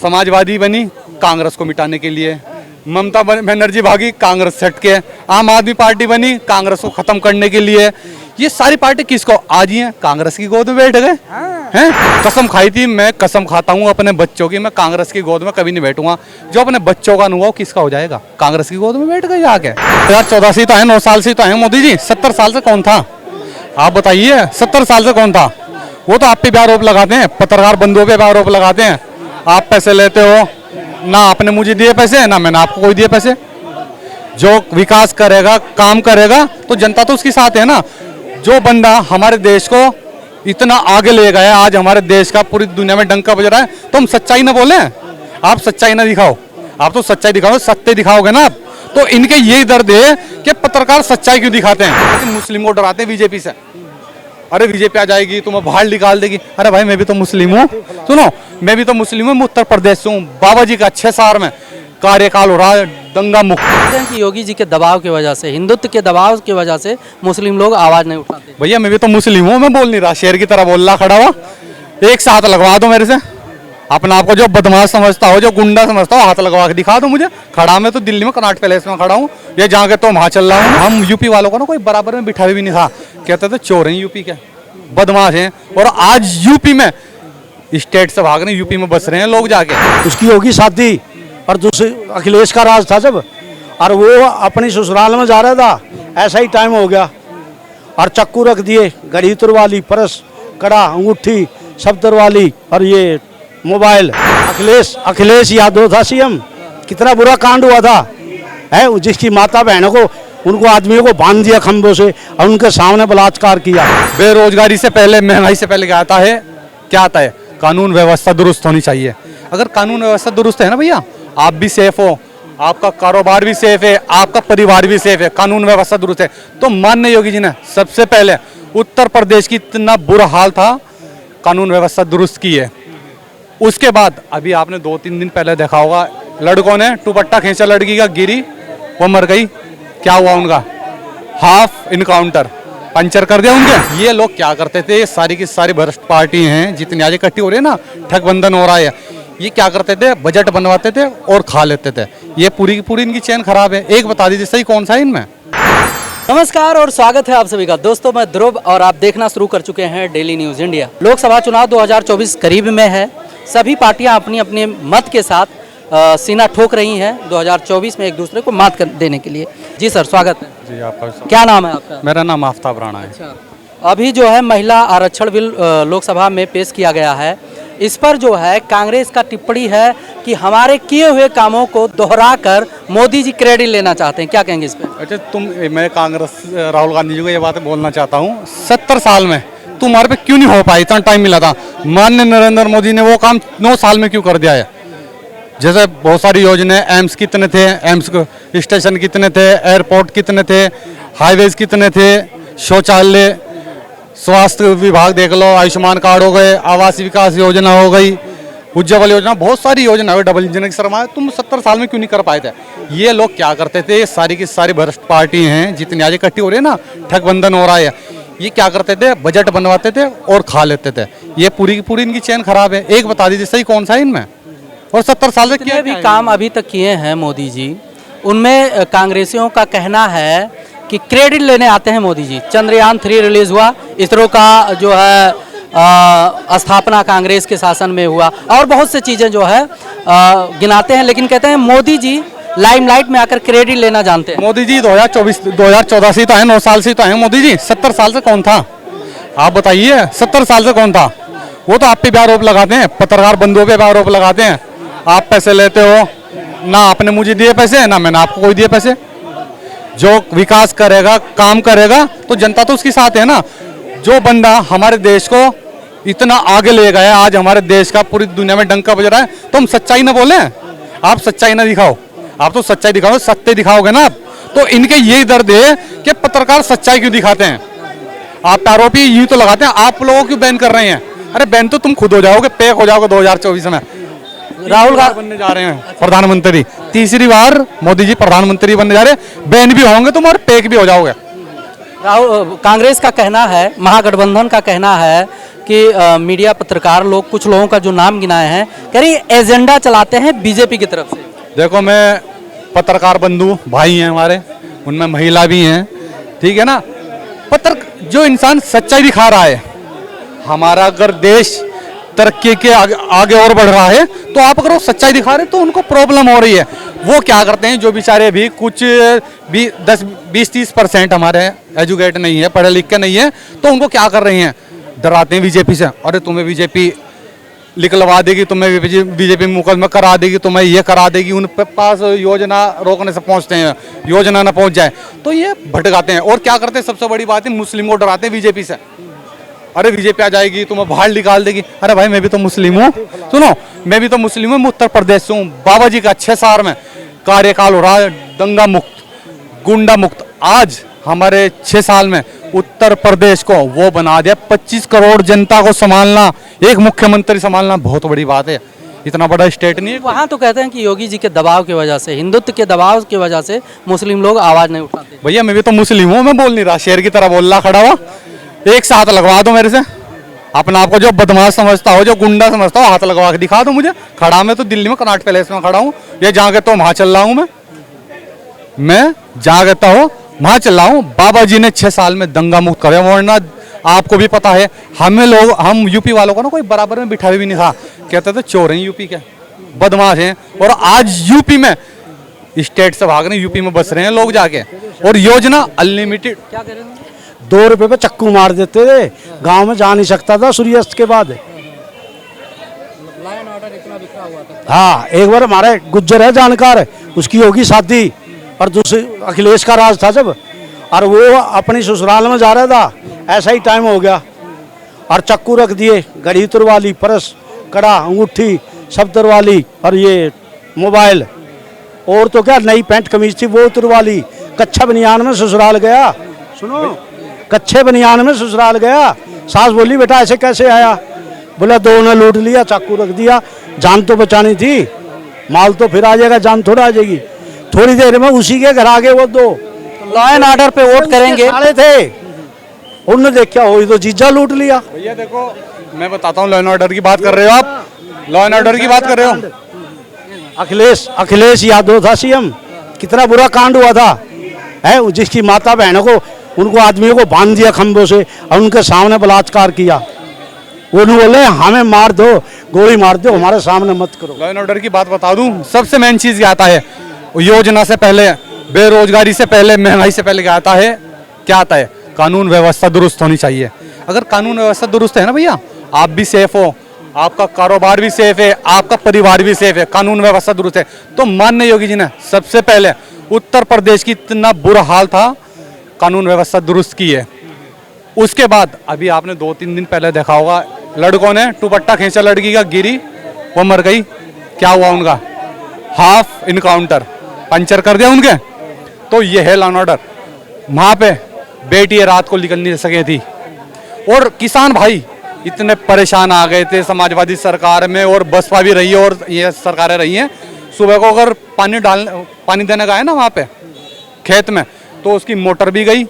समाजवादी बनी कांग्रेस को मिटाने के लिए, ममता बनर्जी भागी कांग्रेस से हटके, आम आदमी पार्टी बनी कांग्रेस को खत्म करने के लिए। ये सारी पार्टी किसको आज ही है कांग्रेस की गोद में बैठ गए हैं। कसम खाई थी, मैं कसम खाता हूँ अपने बच्चों की, मैं कांग्रेस की गोद में कभी नहीं बैठूंगा। जो अपने बच्चों का अनुभव किसका हो जाएगा, कांग्रेस की गोद में बैठ गए जाके। 2014 से तो है, 9 साल से तो है मोदी जी, 70 साल से कौन था आप बताइए? 70 साल से कौन था? वो तो आप पे भी आरोप लगाते हैं, पत्रकार बंधुओं पे भी आरोप लगाते हैं, आप पैसे लेते हो, ना आपने मुझे दिए पैसे ना मैंने आपको कोई दिए पैसे। जो विकास करेगा काम करेगा तो जनता तो उसके साथ है ना। जो बंदा हमारे देश को इतना आगे ले गया, आज हमारे देश का पूरी दुनिया में डंका बज रहा है, तो हम सच्चाई ना बोले, आप सच्चाई ना दिखाओ, आप तो सच्चाई दिखाओ, सत्य दिखाओगे ना आप। तो इनके यही दर्द है कि पत्रकार सच्चाई क्यों दिखाते हैं। लेकिन मुस्लिम को डराते हैं बीजेपी से, अरे बीजेपी आ जाएगी तुम्हें बाहर निकाल देगी। अरे भाई मैं भी तो मुस्लिम हूँ, सुनो मैं भी तो मुस्लिम हूँ, मैं उत्तर प्रदेश से हूँ। बाबा जी का 6 साल में कार्यकाल हो रहा है दंगा मुक्त। योगी जी के दबाव की वजह से, हिंदुत्व के दबाव की वजह से मुस्लिम लोग आवाज नहीं उठाते। भैया मैं भी तो मुस्लिम हूँ, मैं बोल नहीं रहा, शेर की तरह बोल रहा खड़ा हुआ। एक से हाथ लगवा दो मेरे से, अपने आप को जो बदमाश समझता हो, जो गुंडा समझता हो, हाथ लगवा के दिखा दो मुझे। खड़ा मैं तो दिल्ली में कनाट पैलेस में खड़ा हूँ, ये जहाँ के तो वहाँ चल रहा हूँ। हम यूपी वालों को ना कोई बराबर में बिठा भी नहीं था, कहते थे चोर हैं यूपी के, बदमाश हैं। और आज यूपी में स्टेट से भाग रहे, यूपी में बस रहे हैं लोग जाके। उसकी होगी शादी, और दूसरे अखिलेश का राज था जब, और वो अपनी ससुराल में जा रहा था, ऐसा ही टाइम हो गया और चक्कू रख दिए, घड़ी तुरवाली, परस, कड़ा, अंगूठी सब तुरवाली, और ये मोबाइल। अखिलेश यादव था सीएम, कितना बुरा कांड हुआ था है, जिसकी माता बहनों को, उनको आदमियों को बांध दिया खंभों से और उनके सामने बलात्कार किया। बेरोजगारी से पहले, महंगाई से पहले क्या आता है कानून व्यवस्था दुरुस्त होनी चाहिए। अगर कानून व्यवस्था दुरुस्त है ना भैया, आप भी सेफ हो, आपका कारोबार भी सेफ है, आपका परिवार भी सेफ है, कानून व्यवस्था दुरुस्त है। तो माननीय योगी जी ने सबसे पहले उत्तर प्रदेश की इतना बुरा हाल था, कानून व्यवस्था दुरुस्त की है। उसके बाद अभी आपने 2-3 दिन पहले देखा होगा, लड़कों ने दुपट्टा खींचा लड़की का, गिरी, वो मर गई। क्या हुआ उनका? हाफ इनकाउंटर, पंचर कर दिया उनके। ये लोग क्या करते थे, ये सारी की सारी भ्रष्ट पार्टी हैं जितनी आज इकट्ठी हो रही है ना, ठगबंधन हो रहा है, ये क्या करते थे, बजट बनवाते थे और खा लेते थे। ये पूरी की पूरी इनकी चेन खराब है। एक बता दीजिए सही कौन सा है इनमें? नमस्कार और स्वागत है आप सभी का। दोस्तों मैं ध्रुव और आप देखना शुरू कर चुके हैं डेली न्यूज इंडिया। लोकसभा चुनाव 2024 करीब में है, सभी पार्टियां अपनी अपने मत के साथ सीना ठोक रही हैं 2024 में एक दूसरे को मात देने के लिए। जी सर स्वागत है जी आपका। क्या नाम है आपका? मेरा नाम आफ्ताब राणा है। अच्छा, अभी जो है महिला आरक्षण बिल लोकसभा में पेश किया गया है, इस पर जो है कांग्रेस का टिप्पणी है कि हमारे किए हुए कामों को दोहराकर मोदी जी क्रेडिट लेना चाहते हैं। क्या कहेंगे इस पर? अच्छा मैं कांग्रेस राहुल गांधी जी को ये बात बोलना चाहता हूँ, 70 साल में तुम्हारे पे क्यों नहीं हो पाई, इतना टाइम मिला था। माननीय नरेंद्र मोदी ने वो काम 9 साल में क्यों कर दिया है? जैसे बहुत सारी योजनाएं, एम्स कितने थे, एम्स स्टेशन कितने थे, एयरपोर्ट कितने थे, हाईवेज कितने थे, शौचालय, स्वास्थ्य विभाग देख लो, आयुष्मान कार्ड हो गए, आवास विकास योजना हो गई, उज्ज्वल योजना, बहुत सारी योजना है, डबल इंजन की सरमाया, तुम 70 साल में क्यों नहीं कर पाए थे? ये लोग क्या करते थे, ये सारी की सारी भ्रष्ट पार्टी हैं जितनी आज इकट्ठी हो रही है ना, ठगबंधन हो रहा है, ये क्या करते थे, बजट बनवाते थे और खा लेते थे। ये पूरी की पूरी इनकी चेन खराब है। एक बता दीजिए सही कौन सा है इनमें? और 70 साल से कितने भी काम अभी तक किए हैं मोदी जी, उनमें कांग्रेसियों का कहना है कि क्रेडिट लेने आते हैं मोदी जी। चंद्रयान 3 रिलीज हुआ, इसरो का जो है स्थापना कांग्रेस के शासन में हुआ, और बहुत सी चीज़ें जो है गिनाते हैं, लेकिन कहते हैं मोदी जी लाइमलाइट में आकर क्रेडिट लेना जानते हैं। मोदी जी 2014 से तो है, 9 साल से तो है मोदी जी, 70 साल से कौन था आप बताइए? 70 साल से कौन था? वो तो आप पे भी आरोप लगाते हैं, पत्रकार बंधुओं पे भी आरोप लगाते हैं, आप पैसे लेते हो, ना आपने मुझे दिए पैसे ना मैंने आपको कोई दिए पैसे। जो विकास करेगा काम करेगा तो जनता तो उसके साथ है ना। जो बंदा हमारे देश को इतना आगे ले गया, आज हमारे देश का पूरी दुनिया में डंका बज रहा है, तो हम सच्चाई ना बोले, आप सच्चाई ना दिखाओ, आप तो सच्चाई दिखाओ, सत्य दिखाओगे ना आप। तो इनके यही दर्द है कि पत्रकार सच्चाई क्यों दिखाते हैं। आप आरोपी यूं तो लगाते हैं, आप लोगों क्यों बैन कर रहे हैं? अरे बैन तो तुम खुद हो जाओगे, पैक हो जाओगे 2024 में। राहुल गांधी बनने जा रहे हैं प्रधानमंत्री, तीसरी बार मोदी जी प्रधानमंत्री बनने जा रहे हैं, बैन भी होंगे तुम और पैक भी हो जाओगे। कांग्रेस का कहना है, महागठबंधन का कहना है कि मीडिया पत्रकार लोग कुछ लोगों का जो नाम गिनाए हैं कह रही एजेंडा चलाते हैं बीजेपी की तरफ से। देखो, मैं पत्रकार बंधु भाई हैं हमारे, उनमें महिला भी हैं, ठीक है ना। जो इंसान सच्चाई दिखा रहा है, हमारा अगर देश तरक्की के आगे और बढ़ रहा है, तो आप अगर वो सच्चाई दिखा रहे हैं तो उनको प्रॉब्लम हो रही है। वो क्या करते हैं, जो बेचारे भी कुछ 10-20-30% हमारे एजुकेट नहीं है, पढ़े लिख के नहीं है, तो उनको क्या कर रहे हैं, डराते हैं बीजेपी से। अरे तुम्हें बीजेपी निकलवा देगी, तुम्हें बीजेपी मुकदमा करा देगी, तुम्हें ये करा देगी, उन पास योजना रोकने से पहुंचते हैं, योजना ना पहुंच जाए तो ये भटकाते हैं। और क्या करते हैं, सबसे बड़ी बात है, मुस्लिम को डराते हैं बीजेपी से। अरे बीजेपी आ जाएगी, तुम्हें बाहर निकाल देगी। अरे भाई, मैं भी तो मुस्लिम हूँ, सुनो, मैं भी तो मुस्लिम हूँ, मैं उत्तर प्रदेश से हूँ। बाबा जी का 6 साल में कार्यकाल हो रहा है, दंगा मुक्त, गुंडा मुक्त। आज हमारे 6 साल में उत्तर प्रदेश को वो बना दिया। 25 करोड़ जनता को संभालना, एक मुख्यमंत्री संभालना बहुत बड़ी बात है। इतना बड़ा स्टेट नहीं है। वहाँ तो कहते हैं कि योगी जी के दबाव की वजह से, हिंदुत्व के दबाव की वजह से मुस्लिम लोग आवाज नहीं उठाते। भैया, मैं भी तो मुस्लिम हूँ, मैं बोल नहीं रहा, शेर की तरह बोल रहा खड़ा हुआ। एक साथ लगवा दो मेरे से, अपने आप को जो बदमाश समझता हो, जो गुंडा समझता हो, हाथ लगवा के दिखा दो मुझे। खड़ा मैं तो दिल्ली में कनॉट पैलेस में खड़ा हूँ, ये जहाँ कहता हूँ वहाँ चल रहा हूँ। मैं जहाँ कहता हूँ वहाँ चल रहा हूँ। बाबा जी ने 6 साल में दंगा मुक्त करे, वरना आपको भी पता है, हम यूपी वालों को ना कोई बराबर में बिठावे भी नहीं था। कहते थे चोर हैं यूपी के, बदमाश हैं। और आज यूपी में स्टेट से भाग रहे, यूपी में बस रहे हैं लोग जाके। और योजना अनलिमिटेड, क्या कह रहे हैं, 2 रुपए पे चक्कू मार देते थे, गांव में जा नहीं सकता था सूर्यास्त के बाद। हाँ, एक बार हमारे गुज्जर है जानकार, उसकी होगी शादी, और दूसरी अखिलेश का राज था जब, और वो अपनी ससुराल में जा रहा था, ऐसा ही टाइम हो गया और चक्कू रख दिए, घड़ी तुरवा ली, परस, कड़ा, अंगूठी सब तुरवा ली, और ये मोबाइल और तो क्या नई पैंट कमीज थी वो तुरवा ली। कच्चा बनियान में ससुराल गया, सुनो, कच्चे बनियान में ससुराल गया। सास बोली बेटा ऐसे कैसे आया, बोला 2 ने लूट लिया, चाकू रख दिया, जान तो बचानी थी, माल तो फिर आ जाएगा, जान थोड़ा आ जाएगी। थोड़ी देर में उसी के घर आ गए वो 2। लॉ एंड ऑर्डर पे वोट करेंगे साले थे, उन्होंने देखा हो तो जीजा लूट लिया। भैया देखो, मैं बताता हूँ, लॉ एंड ऑर्डर की बात कर रहे हो आप, लॉ एंड ऑर्डर की बात कर रहे हो। अखिलेश यादव था सीएम, कितना बुरा कांड हुआ था, है, जिसकी माता बहनों को, उनको आदमियों को बांध दिया खंभों से और उनके सामने बलात्कार किया। उन्होंने बोले हमें मार दो, गोली मार दो, हमारे सामने मत करो। लॉ एंड ऑर्डर की बात बता दूं, सबसे मेन चीज क्या आता है, योजना से पहले, बेरोजगारी से पहले, महंगाई से पहले क्या आता है, कानून व्यवस्था दुरुस्त होनी चाहिए। अगर कानून व्यवस्था दुरुस्त है ना भैया, आप भी सेफ हो, आपका कारोबार भी सेफ है, आपका परिवार भी सेफ है, कानून व्यवस्था दुरुस्त है। तो माननीय योगी जी ने सबसे पहले उत्तर प्रदेश की इतना बुरा हाल था, कानून व्यवस्था दुरुस्त की है। उसके बाद अभी आपने 2-3 दिन पहले देखा होगा, लड़कों ने दुपट्टा खींचा लड़की का, गिरी, वो मर गई। क्या हुआ उनका, हाफ इनकाउंटर, पंचर कर दिया उनके। तो ये है लॉ एंड ऑर्डर। वहां पे बेटी रात को निकल नहीं सके थी, और किसान भाई इतने परेशान आ गए थे समाजवादी सरकार में, और बसपा भी रही है और ये सरकारें रही हैं। सुबह को अगर पानी देने का है ना वहाँ पे खेत में, तो उसकी मोटर भी गई,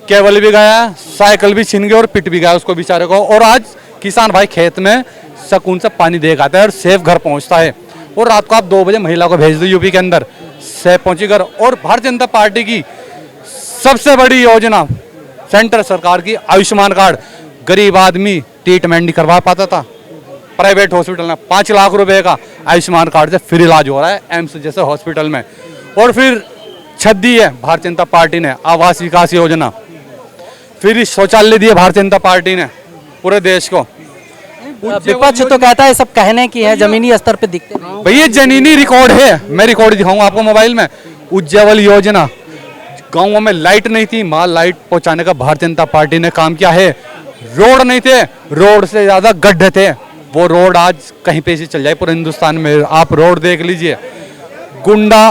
केबल भी गया, साइकिल भी छिन गई और पिट भी गया उसको बेचारे को। और आज किसान भाई खेत में सुकून से पानी दे आता है और सेफ घर पहुँचता है। और रात को आप 2 बजे महिला को भेज दो यूपी के अंदर, सेफ पहुँची घर। और भारतीय जनता पार्टी की सबसे बड़ी योजना सेंटर सरकार की आयुष्मान कार्ड, गरीब आदमी ट्रीटमेंट नहीं करवा पाता था, प्राइवेट हॉस्पिटल में 5 लाख रुपए का आयुष्मान कार्ड से फ्री इलाज हो रहा है एम्स जैसे हॉस्पिटल में। और फिर छत दी है भारतीय जनता पार्टी ने, आवास विकास योजना, फिर शौचालय दिए भारतीय जनता पार्टी ने पूरे देश को। विपक्ष तो कहता है सब कहने की है, जमीनी स्तर पे दिखते हैं। भैया जमीनी रिकॉर्ड है, मैं रिकॉर्ड दिखाऊंगा आपको मोबाइल में। उज्ज्वल योजना, गाँवों में लाइट नहीं थी, वहां लाइट पहुंचाने का भारतीय जनता पार्टी ने काम किया है। रोड नहीं थे, रोड से ज्यादा गड्ढे थे, वो रोड आज कहीं पे से चल जाए पूरे हिंदुस्तान में, आप रोड देख लीजिए। गुंडा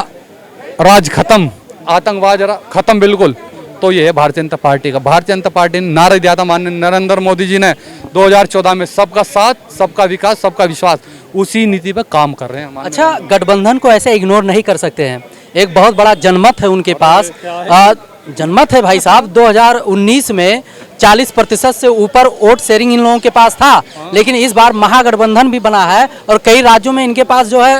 राज खत्म, आतंकवाद खत्म बिल्कुल। तो ये है भारतीय जनता पार्टी का। भारतीय जनता पार्टी ने नारा दिया था माननीय नरेंद्र मोदी जी ने 2014 में, सबका साथ, सबका विकास, सबका विश्वास, उसी नीति पे काम कर रहे हैं। अच्छा, गठबंधन को ऐसे इग्नोर नहीं कर सकते हैं, एक बहुत बड़ा जनमत है उनके पास, जनमत है भाई साहब। 2019 में 40% से ऊपर वोट शेयरिंग इन लोगों के पास था, लेकिन इस बार महागठबंधन भी बना है और कई राज्यों में इनके पास जो है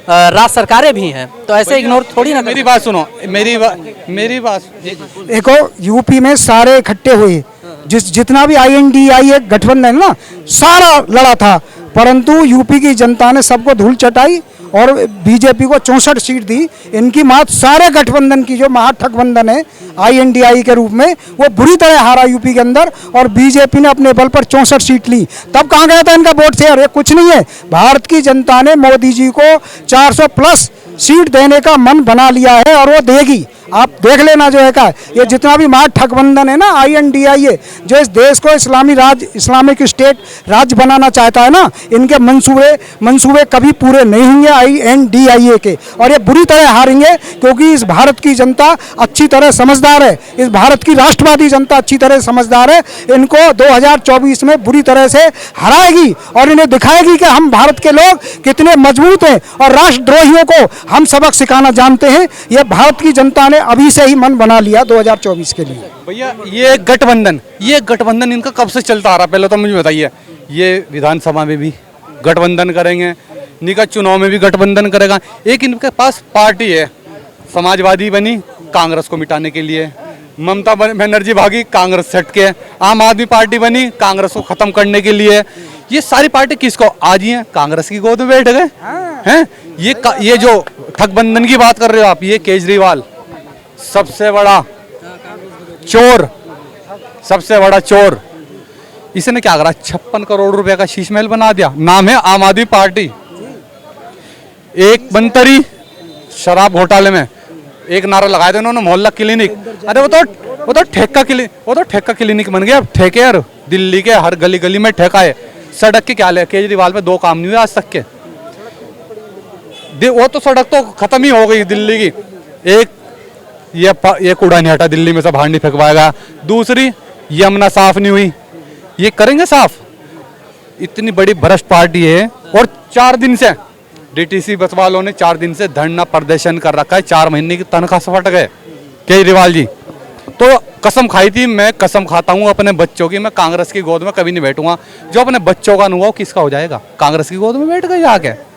राज्य सरकारें भी हैं, तो ऐसे इग्नोर थोड़ी ना। मेरी बात सुनो, मेरी बात देखो यूपी में सारे इकट्ठे हुए, जितना भी INDIA गठबंधन है ना, सारा लड़ा था, परंतु यूपी की जनता ने सबको धूल चटाई और बीजेपी को 64 सीट दी। इनकी मात सारे गठबंधन की जो महागठबंधन है INDI के रूप में, वो बुरी तरह हारा यूपी के अंदर और बीजेपी ने अपने बल पर 64 सीट ली। तब कहाँ गया था इनका वोट शेयर? ये कुछ नहीं है। भारत की जनता ने मोदी जी को 400 प्लस सीट देने का मन बना लिया है और वो देगी। आप देख लेना जो है का, ये जितना भी महागठबंधन है ना INDIA, जो इस देश को इस्लामी राज्य, इस्लामिक स्टेट राज्य बनाना चाहता है ना, इनके मंसूबे कभी पूरे नहीं होंगे INDIA के, और ये बुरी तरह हारेंगे क्योंकि इस भारत की जनता अच्छी तरह समझदार है, इस भारत की राष्ट्रवादी जनता अच्छी तरह समझदार है। इनको 2024 में बुरी तरह से हराएगी और इन्हें दिखाएगी कि हम भारत के लोग कितने मजबूत हैं और राष्ट्रद्रोहियों को हम सबक सिखाना जानते हैं। ये भारत की जनता ने अभी से ही मन बना लिया 2024 के लिए। भैया ये गठबंधन इनका कब से चलता आ रहा? पहले तो मुझे बताइए, ये विधानसभा में भी गठबंधन करेंगे, निकाय चुनाव में भी गठबंधन करेगा। एक इनके पास पार्टी है, समाजवादी बनी कांग्रेस को मिटाने के लिए, ममता बनर्जी भागी कांग्रेस सेट के, आम आदमी पार्टी बनी कांग्रेस को खत्म करने के लिए। ये सारी पार्टी किसको आज ही है? कांग्रेस की गोद में बैठ गए हैं। ये जो ठगबंधन की बात कर रहे हो आप, ये केजरीवाल सबसे बड़ा चोर, इसने क्या करा? 56 करोड़ रुपए का शीश महल बना दिया, नाम है आम आदमी पार्टी। एक मंत्री शराब घोटाले में एक नारा लगाया था उन्होंने, मोहल्ला क्लिनिक। अरे वो तो ठेका क्लिनिक बन गया। अब ठेके यार दिल्ली के हर गली गली में ठेका है। सड़क के क्या ले? केजरीवाल में 2 काम नहीं हुए आज तक के। वो तो सड़क तो खत्म ही हो गई दिल्ली की। एक ये कूड़ा नहीं हटा, दिल्ली में से बाहर नहीं फेंकवाएगा। दूसरी, यमुना साफ नहीं हुई, ये करेंगे साफ? इतनी बड़ी भ्रष्ट पार्टी है। और 4 दिन से DTC बस वालों ने 4 दिन से धरना प्रदर्शन कर रखा है। 4 महीने की तनख्वाह से फट गए केजरीवाल जी। तो कसम खाई थी, मैं कसम खाता हूँ अपने बच्चों की, मैं कांग्रेस की गोद में कभी नहीं बैठूंगा। जो अपने बच्चों का अनुभव किसका हो जाएगा? कांग्रेस की गोद में बैठ गए जाके।